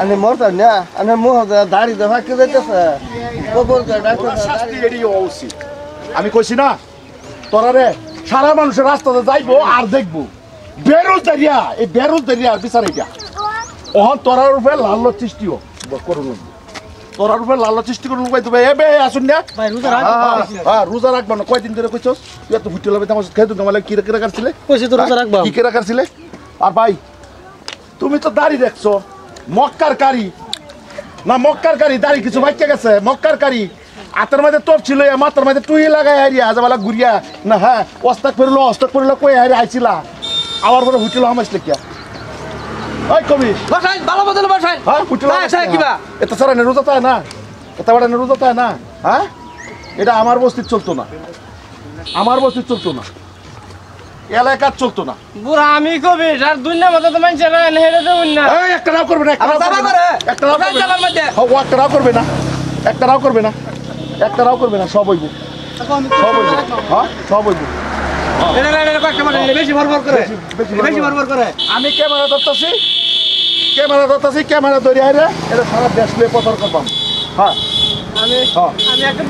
আমি মরতাম না আমি মুখ দাড়ি দেখা কে যাইতেছে কবর শাস্তি এড়িয়ে উচিত আমি কইছি না তোরা রে সারা মানুষের রাস্তাতে যাইবো আর দেখবো বেরোজদারিয়া এই বেরোজদারিয়া বিচার এটা ওহন তোরার উপরে লাল সৃষ্টিও করুন তোরার উপরে লাল সৃষ্টি করুন কইতে ভাই এবে আসুন না ভাই রোজা রাখ হ্যাঁ রোজা রাখবা না কয়দিন ধরে কইছস তুই এত ফুটে লবে তোমার খেয়ে তোমার কি রে কাটছিলে কইছি তো রোজা রাখবা কি রে কাটছিলে আর ভাই তুমি তো দাড়ি দেখছো মক্কার কারি না মক্কার কারি দাড়ি কিছু বাইকে গেছে মক্কার কারি হাতের মধ্যে তোর ছিল মাথার মধ্যে টুই লাগাই হারিয়া আজাবালা ঘুরিয়া না হ্যাঁ অস্তাক পড়লো কই হারি আইছিলা আবার পরে হুটিল হামাইছ লেখিয়া ওই কবি বসাই ভালো বদল বসাই হ্যাঁ হুটিল বসাই কিবা এটা সারা নেরুজা তাই না এটা বড় নেরুজা তাই না হ্যাঁ এটা আমার বস্তি চলতো না আমার বস্তি চলতো না এলাকার চলতো না বুড়া আমি কবি আর দুনিয়া মতো তো মানুষ হেরে দেবুন না এই একটা নাও করবে না একটা নাও করবে না একটা নাও করবে না একটা নাও করবে না একটা নাও করবে না একটা নাও করবে না সব হইব সব হইব হ্যাঁ সব হইব বেশি ভরভর করে বেশি ভরভর করে আমি ক্যামেরা ধরতেছি ক্যামেরা ধরে আইরে এটা সারা দেশ নিয়ে প্রচার করবাম হ্যাঁ আমি একটা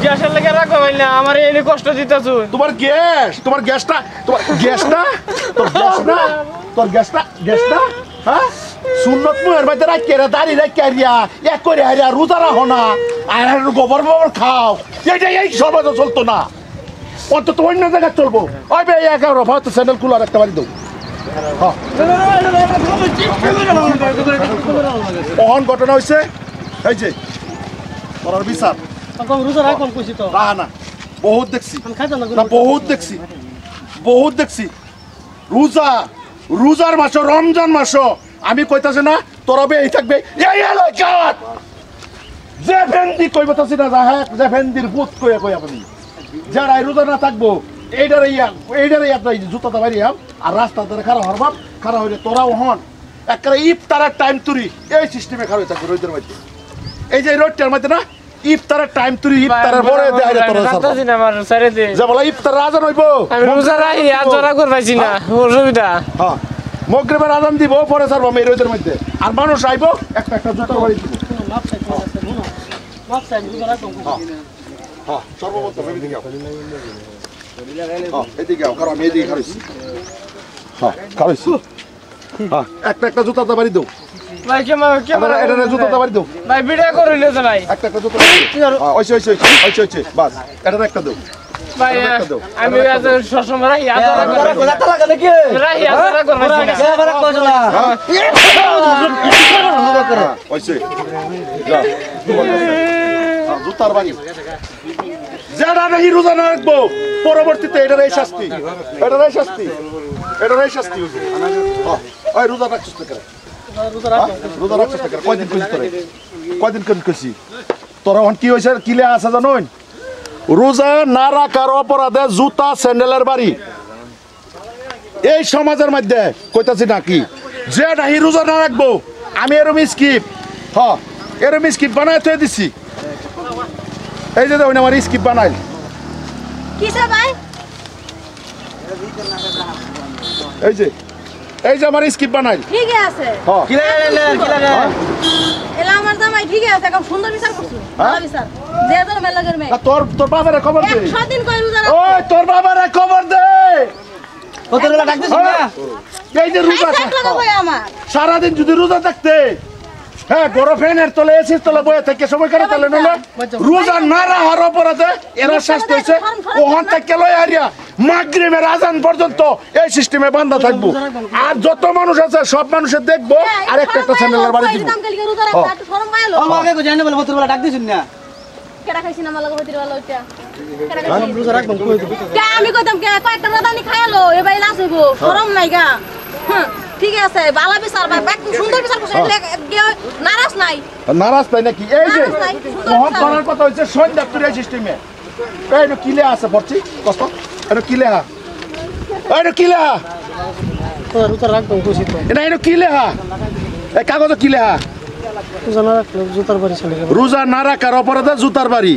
গ্যাসের লেগে রাখবো না আমার এনে কষ্ট দিতেছ তোমার গ্যাসটা হ্যাঁ সুন্নত মুহের মধ্যে রাখিয়ে দাড়ি রাখিয়া এক করে হারিয়া রোজা রাখো না আর গোবর খাও এই সমাজে চলতো না অন্তত অন্য জায়গায় চলবো ওই বে 11 হয়তো চ্যানেল খুলে রাখতে পারি দেবো অহন ঘটনা হয়েছে এই যে তোর বিচার রোজা রাখবাম কইছি তো না বহুত দেখছি আমি খাইতাম না না বহুত দেখছি রোজার মাস রমজান মাস আমি কইতাছি না তোরা বে এই থাকবে এই এলাকাত যে ভেন্দি কইবতাছি না যে ভেন্দির ভূত কইয়া আমি যারা রোজা না থাকবো এইটারে একটা জুতাটা বাড়িয়াম আর রাস্তা ধরে খারাপ হইলে তোরাও হন একটা ইফতারের টাইম তুরি এই সিস্টেমে খারাপ থাকবে রোদের মধ্যে এই যে রোডটার মধ্যে না ইফতারের টাইম তুরি ইফতারের পরে দেখাইলে তোরা জানতাছি না আমার সারে দে যা বলা ইফতার আজান হইবো আমি রোজা রাখি আর জরা করবাইছি না অসুবিধা হ্যাঁ মাগরিবের আজান দিব পরে ছাড়বো আমি এই রোদের মধ্যে আর মানুষ আইবো একটা জুতার বাড়ি দিব হ্যাঁ সর্বপ্রথম এদিকে আও কারণ আমি এদিকে খাইছি হ্যাঁ একটা জুতাটা বাড়ি দাও ভাই ক্যামেরা এটা জুতাটা বাড়ি দাও ভাই ভিডিও করিলে তো ভাই একটা জুতা বাড়ি দাও ওইছে বাস এটা একটা দাও ভাই আমি আজ সবসময় রাখি কথা লাগা নাকি রাখি আজরা করবাইছি না ক্যামেরা কইছ না ওইছে যা জুতার বাড়ি যারা নাকি রোজা না রাখবো পরবর্তীতে এটারই শাস্তি ওই রোজা রাখছিস রোজা রাখছিস কয়দিন কইছি তোরা কি হয়েছে কিলে আসা জানোন রোজা না রাখার অপরাধে জুতা স্যান্ডেলের বাড়ি এই সমাজের মধ্যে কইতাছি নাকি যে নাহি রোজা না রাখবো আমি এরম স্কিপ এরম স্কিপ বানায় থয়ে দিছি এই যে আমার স্কিপ বানাই কিসে ভাই এই যে আমার স্কিপ বানাই ঠিক আছে কি লাগে এলা আমার জামাই ঠিক আছে একদম সুন্দর বিচার করছো ভালো বিচার যে তোর মেলাগের মে তোর বাবারে খবর দে 100 দিন কই রোজা ওই তোর বাবারে খবর দে কতগুলো ডাকতেছ না এই যে রোজা থাকলো ভাই আমার সারা দিন যদি রোজা থাকতে হ্যাঁ বড় ফ্যানের তলে এসির তলে বয়ে থেকে সময় করে তাহলে নইলে রোজা না রাখার অপরাধে এরা শাস্তি হয়েছে ওখান থেকে লয় হারিয়া মাগরিবের আজান পর্যন্ত এই সিস্টেমে বান্ধা থাকবো আর যত মানুষ আছে সব মানুষের দেখবো আর একটা চ্যানেলের বাড়ি দিব আমাকে কো জানে বলে কতগুলো ডাকতেছ না কেডা খাইছি না মালা গতির वाला ওইটা কেডা খাইছি রোজা রাখবাম কই দিবি কে আমি কইতাম কে কয়েকটা রাদানি খায়ালো এ ভাই নাচবো শরম নাই গা ঠিক আছে বালা বিচার ভাই একদম সুন্দর বিচার করছে নারাজ নাই নাকি এই যে মোহন করার কথা হচ্ছে সন্ধ্যা তুই সিস্টেমে এই নো কিলে আছে পড়ছি কষ্ট এটা কিলে রোজা রাখবাম কইছি তো এটা কিলে এই কাগজ কিলে রোজা না রাখলে জুতার বাড়ি চলে যাবে রোজা না রাখার অপরাধে জুতার বাড়ি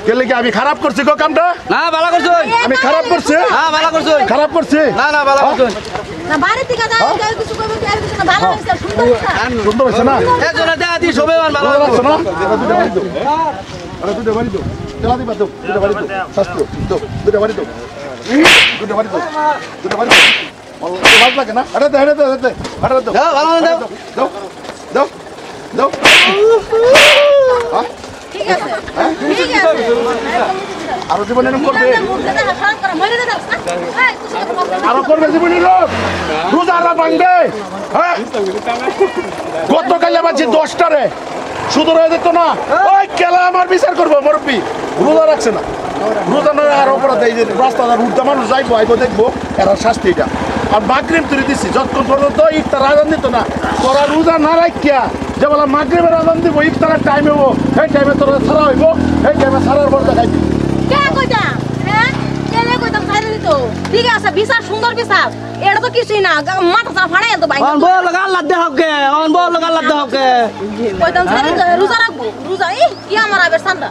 কেলে কি আমি খারাপ করছি গো কামটা? না ভালো করছো আমি খারাপ করছি? হ্যাঁ ভালো করছো খারাপ করছি? না না ভালো করছো না বাড়ি থেকে যাই যাই কিছু করবে কি আর কিছু না ভালো হইছে সুন্দর হইছে সুন্দর হয়েছে না? একজনে দেয়া দি সবে ভালো ভালো লাগছে না? আরে দুটো বাড়ি দাও। তেলা দিবা দাও। দুটো বাড়ি দাও। শাস্ত্র দাও। দুটো বাড়ি দাও। দুটো বাড়ি দাও। দুটো বাড়ি দাও। ভালো লাগে না? আরে দে, আরে দে, আরে দে। আরে দাও। দাও ভালো দাও দাও। দাও। দাও। হ্যাঁ? ঠিক আছে ঠিক আছে আরো জীবন এরকম করবে? আর আরো করবে জীবন এরকম? রোজারা ভাঙবে? হ্যাঁ? গতকালে বাজছে 10টারে সুদর হয়ে যেত না? ওই কেলা আমার বিচার করবো মুরব্বী। রোজা রাখছে না। রোজা নয় আর অপরাধ এই যে রাস্তাঘাট উঠতে মানুষ যাইবো আইবো দেখবো এরা শাস্তি এটা। আর মাগরিব তুলে দিচ্ছি যতক্ষণ পর্যন্ত ইফতার আজান দিত না তোরা রোজা না রাখিয়া যে বলা মাগরিবের আজান দিব ইফতারের টাইম হবো সেই টাইমে তোরা ছাড়া হইব এই টাইমে ছাড়ার পর দেখাই দিবি। কে কইতা হ্যাঁ কেলে কইতাম খাইলে দিত ঠিক আছে বিচার সুন্দর বিচার এটা তো কিছুই না মাথা চা ফাড়াই তো ভাই অন বল লাগা আল্লাহ দেহ কে অন বল লাগা আল্লাহ দেহ কে কইতাম খাইলে রোজা রাখবো রোজা কি আমার আবার সান্দা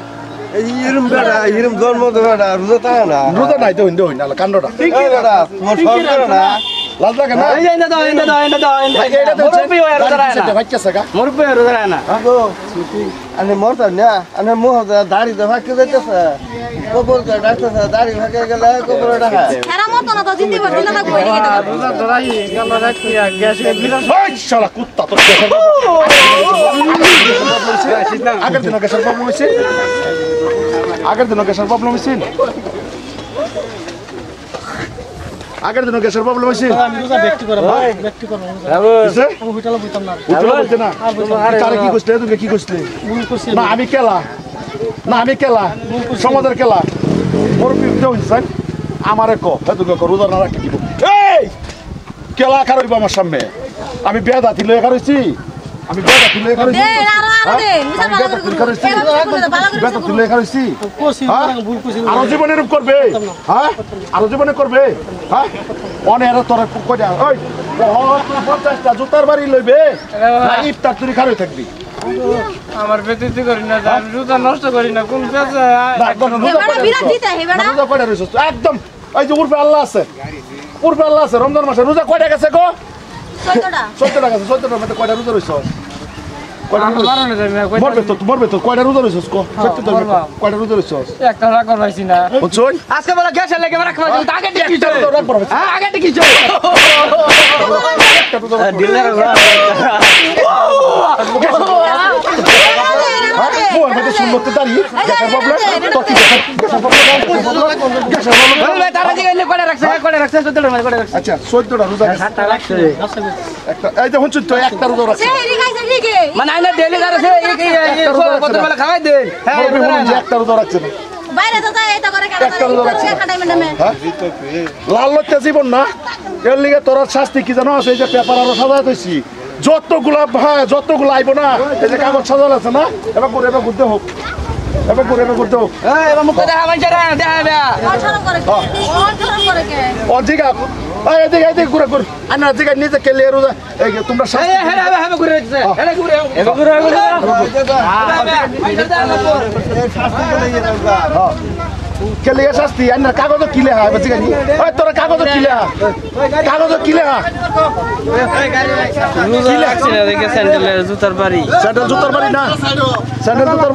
ইরম বেড়া ইরম জন্ম তো বেড়া রোজা তা না রোজা নাই তো হিন্দু হইনা কাণ্ডটা এই বেড়া তোমার সব করে না লাল লাগে না? এই না দাও ইন্দা দাও ইন্দা দাও এটা তো মুরব্বি হয়ে রোজা রায় না ভাইকাছে গা মুরব্বি হয়ে রোজা রায় না গো আনে মরতা না আনে মোহ দাড়ি দে ফাঁকি যাইতেছে কবর দে ডাকতেছে দাড়ি ফাঁকে গেলে কবর ডাকা এরা মত না তো জিন্দি বসে না থাকবো এদিকে তো রোজা ধরাই গেল রাখি গ্যাসে বিরাট ওই শালা কুত্তা তো আগের দিন গ্যাসের প্রবলেম হয়েছে আগের দিন গ্যাসের প্রবলেম হয়েছে আগের দিন গ্যাসের প্রবলেম হয়েছে আমি রোজা ব্যক্তি করে ব্যক্তি করব আমি হোটেলে বইতাম না উঠলো বলছে না তারা কি করছিলে তুমি কি করছিলে ভুল করছি না আমি কেলা না আমি কেলা সমাজের কেলা মুরব্বী হইছেন আমারে ক তুমি রোজা না রাখতে দিব এই কেলা কারইব আমার সামনে আমি বেদা দিলে কারইছি আমি বেদা দিলে কারইছি দে আরো দে মিছা ভালো করে বেদা দিলে কারইছি কোসি ভুল করছি আরো জীবন এরকম করবে হ্যাঁ আরো জীবনে করবে হ্যাঁ অনেক তোরা কই যা ওই 50টা জুতার বাড়ি লইবে না ইফতার তুই খারই থাকবি আমার বেতিতি করি না আমি রোজা নষ্ট করি না কোন পেছে এবারে বিরাট দিতে হেবেনা রোজা কয়টা রইছস একদম এই যে উর্ফে আল্লাহ আছে রমজান মাসে রোজা কয়টা গেছে গো 14টা গেছে 14টার মধ্যে কয়টা রোজা রইছস কয়টা রোজা মারনে যাই না কই মরবে তো কয়টা রোজা রইছস কো সত্যি তো কয়টা রোজা রইছস একটা রাগ পাইছি না বুঝছই আজকে বলা গ্যাস লেগে রাখবা আগে কি একটা রোজা রাখ বড় হ্যাঁ আগে কি একটা রোজা রাখ বল মধ্যে সুন্দরতে দাঁড়িয়ে গ্যাসের প্রবলেম তো কি গ্যাসের প্রবলেম তারা দিকে করে রাখছে 14 মাস করে রাখছে আচ্ছা 14টা রোজা গেছে একটা এই দেখুন তো একটা রোজা রাখছে সেই খাইছে ঠিকই মানে আইনা ডেলি দাঁড়াছে এই কত বেলা খাওয়াই দেন হ্যাঁ মুরব্বি বলুন যে একটা রোজা রাখছে না বাইরে তো যায় এটা করে কেন খাটাই মেনে লাল লজ্জা জীবন না এর লিগে তোর শাস্তি কি জানো আছে এই যে পেপার আরো সাজা দিয়েছি যতগুলো আইব না এই যে কাগজ সাজাল আছে না এবার ঘুরতে হোক এবার মুখ দেখা মানছে রে দেখা বে অনশরণ করে কে অধিকা এদিকে ঘুরে আনা দিকে নিজে কেলে রোজা এই যে তোমরা শাস্তি হ্যাঁ ঘুরে যাচ্ছে এটা ঘুরে এবার ঘুরে কেলে শাস্তি আনা কাগজ কিলে হা বুঝিনি ওই তোরা কাগজ কিলে হা স্যান্ডেলের জুতার বাড়ি স্যান্ডেল জুতার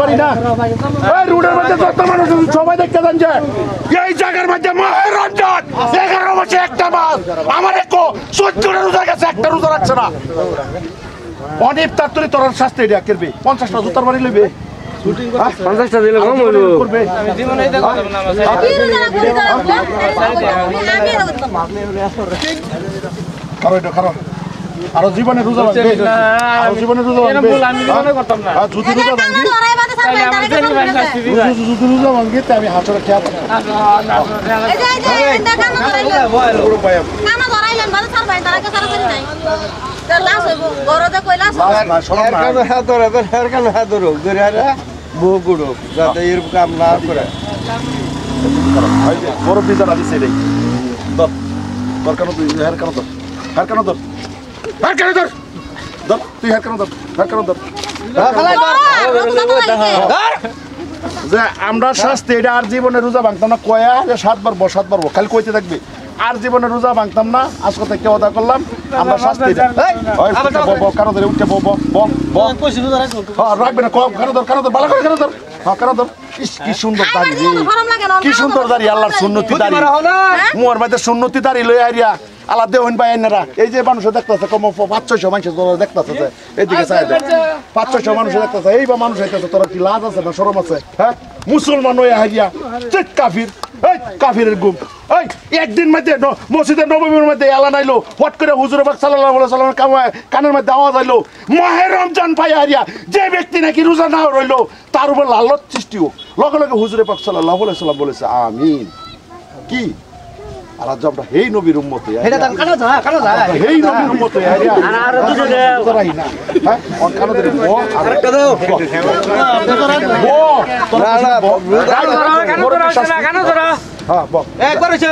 বাড়ি না ওই রোডের মধ্যে যত মানুষ সবাই দেখতে যান যে এই জায়গার মধ্যে মাহে রমজান 11 মাসে একটা মাস আমার একো 14টা রোজা গেছে একটা রোজা রাখছে না অনেক তার তুই তোর শাস্তি এটা করবে 50টা জুতার বাড়ি লইবে 50টা দিলে কম হইলো করবে আমি জীবনে দেখতাম না খারো আরো জীবনে রোজা ভাঙবে আরো জীবনে রোজা ভাঙবে আমি জীবনে করতাম না আর যদি রোজা ভাঙবি যদি রোজা ভাঙবি তে আমি হাতটা খেয়া যাতে এরকম কাম না করে বড় বিচার আদি সেটাই তোর কেন তুই হের কেন তোর তুই হের কেন তোর যে আমরা শাস্তি এটা আর জীবনে রোজা ভাঙতাম না কয়া যে 7 বার বো খালি কইতে থাকবে আর জীবনে রোজা ভাঙতাম না আজ কথা কেউ কথা করলাম আমরা শাস্তি কারো ধরে উঠে কইছি রোজা রাখবো হ্যাঁ রাখবে না কারো ধর ভালো করে কারো ধর কি সুন্দর দাড়ি রে কি সুন্দর দাড়ি আল্লাহর সুন্নতি দাড়ি মোর মধ্যে সুন্নতি দাড়ি লই আইয়া আল্লাহ দেওহন ভাই আইনারা এই যে মানুষ দেখতেছে কম 500-600 মানুষ দেখতেছে যে এইদিকে চাই 500-600 মানুষ দেখতেছে এই বা মানুষ হইতেছে তোরা কি লাজ আছে না শরম আছে হ্যাঁ মুসলমান হয়ে হাইয়া ঠিক কাফির এই কাফিরের গুম এই একদিন মধ্যে মসজিদের নববীর মধ্যে এলান আইলো হট করে হুজুর পাক সাল্লাল্লাহু আলাইহি সাল্লামের কানের মধ্যে আওয়াজ আইলো মাহে রমজান পাই হারিয়া যে ব্যক্তি নাকি রোজা না রইলো তার উপর লালত সৃষ্টি হোক লগে লগে হুজুর পাক সাল্লাল্লাহু আলাইহি সাল্লাম বলেছে আমিন কি আর আজ আমরা এই নবীর উম্মতে এটা দাম কানো যা এই নবীর উম্মতে আর দুটো রাই না হ্যাঁ অন কানো ধরে ও আরেকটা দাও ও কানো ধরা হ্যাঁ বল একবার হইছে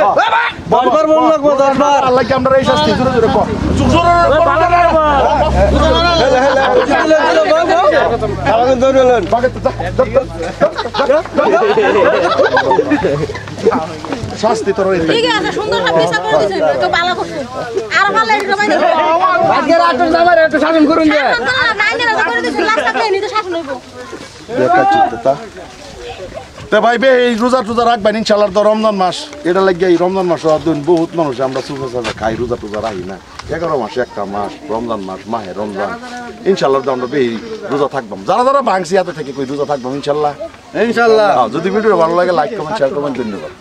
বারবার বল লাগবো 10 বার আল্লাহ কি আমরা এই শাস্তি জোরে জোরে কর শাস্তি তোর ঠিক আছে সুন্দর সব বিচার করে দিছেন তো ভালো করছেন আর ভালো এটা বাইরে আজকে রাতের জামার একটু শাসন করুন যে নাই না করে দিছেন লাস্ট আপনি নিতে শাসন হইব দেখা চিন্তা তে ভাই বে এই রোজা টোজা রাখবেন ইনশাআল্লাহ তো রমজান মাস এটা লাগিয়ে এই রমজান মাস দিন বহুত মানুষ আমরা সুফা সাজা খাই রোজা টোজা রাখি না 11 মাস একটা মাস রমজান মাস মাহে রমজান ইনশাআল্লাহ আমরা বে রোজা থাকবাম যারা যারা ভাঙছি হাতে থেকে কই রোজা থাকবাম ইনশাআল্লাহ ইনশাআল্লাহ যদি ভিডিও ভালো লাগে লাইক কমেন্ট শেয়ার করবেন ধন্যবাদ